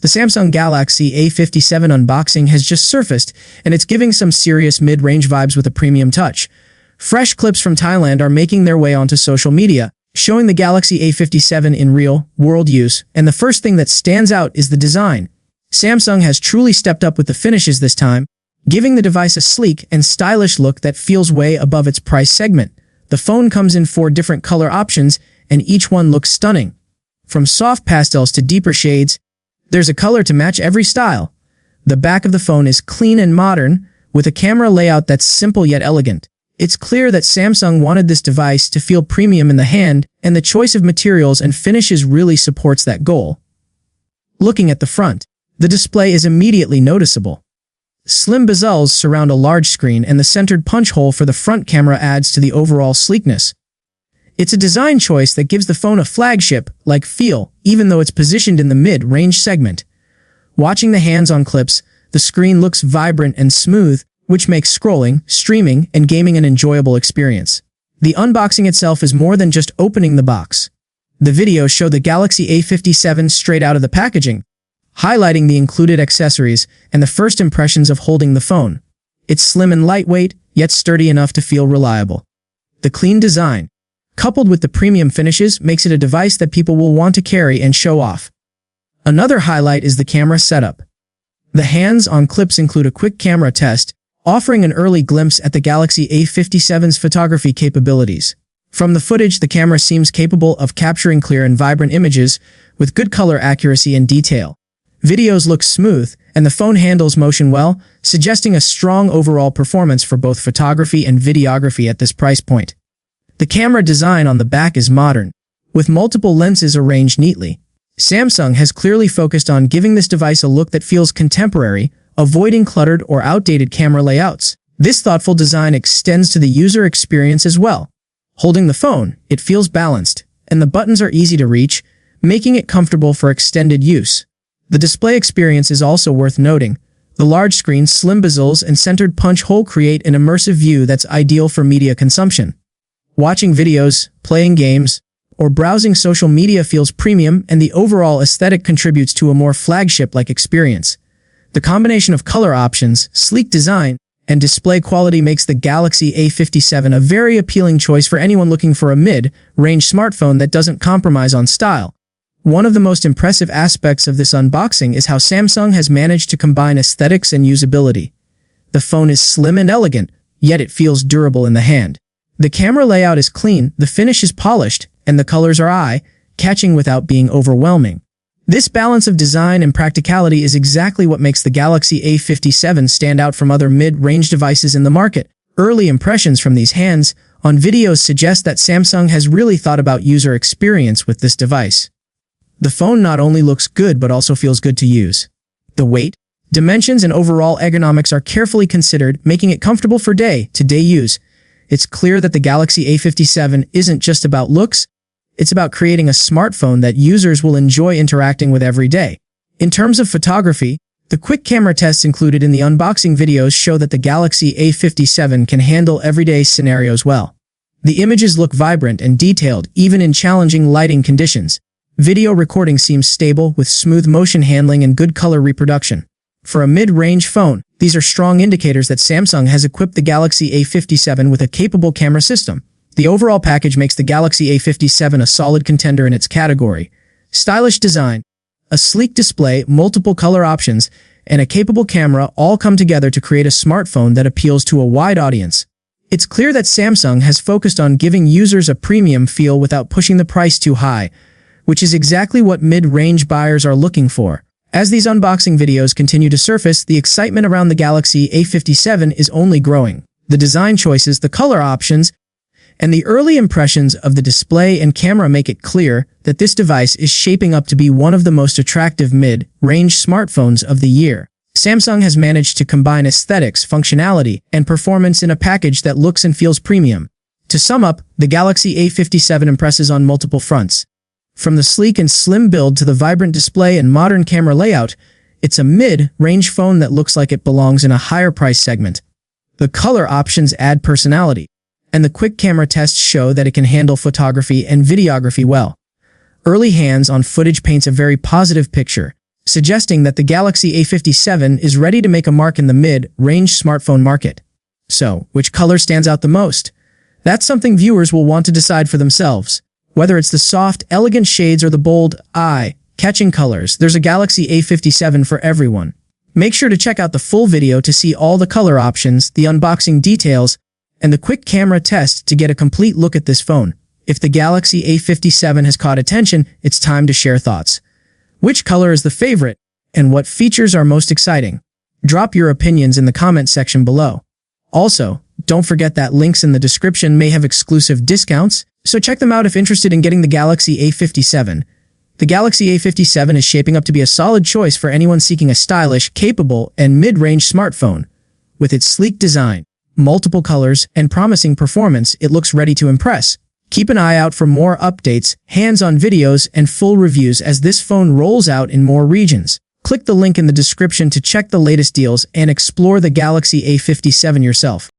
The Samsung Galaxy A57 unboxing has just surfaced, and it's giving some serious mid-range vibes with a premium touch. Fresh clips from Thailand are making their way onto social media, showing the Galaxy A57 in real-world use, and the first thing that stands out is the design. Samsung has truly stepped up with the finishes this time, giving the device a sleek and stylish look that feels way above its price segment. The phone comes in 4 different color options, and each one looks stunning. From soft pastels to deeper shades, there's a color to match every style. The back of the phone is clean and modern, with a camera layout that's simple yet elegant. It's clear that Samsung wanted this device to feel premium in the hand, and the choice of materials and finishes really supports that goal. Looking at the front, the display is immediately noticeable. Slim bezels surround a large screen, and the centered punch hole for the front camera adds to the overall sleekness. It's a design choice that gives the phone a flagship-like feel, even though it's positioned in the mid-range segment. Watching the hands-on clips, the screen looks vibrant and smooth, which makes scrolling, streaming, and gaming an enjoyable experience. The unboxing itself is more than just opening the box. The videos show the Galaxy A57 straight out of the packaging, highlighting the included accessories and the first impressions of holding the phone. It's slim and lightweight, yet sturdy enough to feel reliable. The clean design, coupled with the premium finishes, makes it a device that people will want to carry and show off. Another highlight is the camera setup. The hands-on clips include a quick camera test, offering an early glimpse at the Galaxy A57's photography capabilities. From the footage, the camera seems capable of capturing clear and vibrant images with good color accuracy and detail. Videos look smooth, and the phone handles motion well, suggesting a strong overall performance for both photography and videography at this price point. The camera design on the back is modern, with multiple lenses arranged neatly. Samsung has clearly focused on giving this device a look that feels contemporary, avoiding cluttered or outdated camera layouts. This thoughtful design extends to the user experience as well. Holding the phone, it feels balanced, and the buttons are easy to reach, making it comfortable for extended use. The display experience is also worth noting. The large screen, slim bezels, and centered punch hole create an immersive view that's ideal for media consumption. Watching videos, playing games, or browsing social media feels premium, and the overall aesthetic contributes to a more flagship-like experience. The combination of color options, sleek design, and display quality makes the Galaxy A57 a very appealing choice for anyone looking for a mid-range smartphone that doesn't compromise on style. One of the most impressive aspects of this unboxing is how Samsung has managed to combine aesthetics and usability. The phone is slim and elegant, yet it feels durable in the hand. The camera layout is clean, the finish is polished, and the colors are eye-catching without being overwhelming. This balance of design and practicality is exactly what makes the Galaxy A57 stand out from other mid-range devices in the market. Early impressions from these hands-on videos suggest that Samsung has really thought about user experience with this device. The phone not only looks good but also feels good to use. The weight, dimensions, and overall ergonomics are carefully considered, making it comfortable for day-to-day use. It's clear that the Galaxy A57 isn't just about looks, it's about creating a smartphone that users will enjoy interacting with every day. In terms of photography, the quick camera tests included in the unboxing videos show that the Galaxy A57 can handle everyday scenarios well. The images look vibrant and detailed even in challenging lighting conditions. Video recording seems stable with smooth motion handling and good color reproduction. For a mid-range phone, these are strong indicators that Samsung has equipped the Galaxy A57 with a capable camera system. The overall package makes the Galaxy A57 a solid contender in its category. Stylish design, a sleek display, multiple color options, and a capable camera all come together to create a smartphone that appeals to a wide audience. It's clear that Samsung has focused on giving users a premium feel without pushing the price too high, which is exactly what mid-range buyers are looking for. As these unboxing videos continue to surface, the excitement around the Galaxy A57 is only growing. The design choices, the color options, and the early impressions of the display and camera make it clear that this device is shaping up to be one of the most attractive mid-range smartphones of the year. Samsung has managed to combine aesthetics, functionality, and performance in a package that looks and feels premium. To sum up, the Galaxy A57 impresses on multiple fronts. From the sleek and slim build to the vibrant display and modern camera layout, it's a mid-range phone that looks like it belongs in a higher price segment. The color options add personality, and the quick camera tests show that it can handle photography and videography well. Early hands-on footage paints a very positive picture, suggesting that the Galaxy A57 is ready to make a mark in the mid-range smartphone market. So, which color stands out the most? That's something viewers will want to decide for themselves. Whether it's the soft, elegant shades or the bold, eye-catching colors, there's a Galaxy A57 for everyone. Make sure to check out the full video to see all the color options, the unboxing details, and the quick camera test to get a complete look at this phone. If the Galaxy A57 has caught attention, it's time to share thoughts. Which color is the favorite, and what features are most exciting? Drop your opinions in the comment section below. Also, don't forget that links in the description may have exclusive discounts, so check them out if interested in getting the Galaxy A57. The Galaxy A57 is shaping up to be a solid choice for anyone seeking a stylish, capable, and mid-range smartphone. With its sleek design, multiple colors, and promising performance, it looks ready to impress. Keep an eye out for more updates, hands-on videos, and full reviews as this phone rolls out in more regions. Click the link in the description to check the latest deals and explore the Galaxy A57 yourself.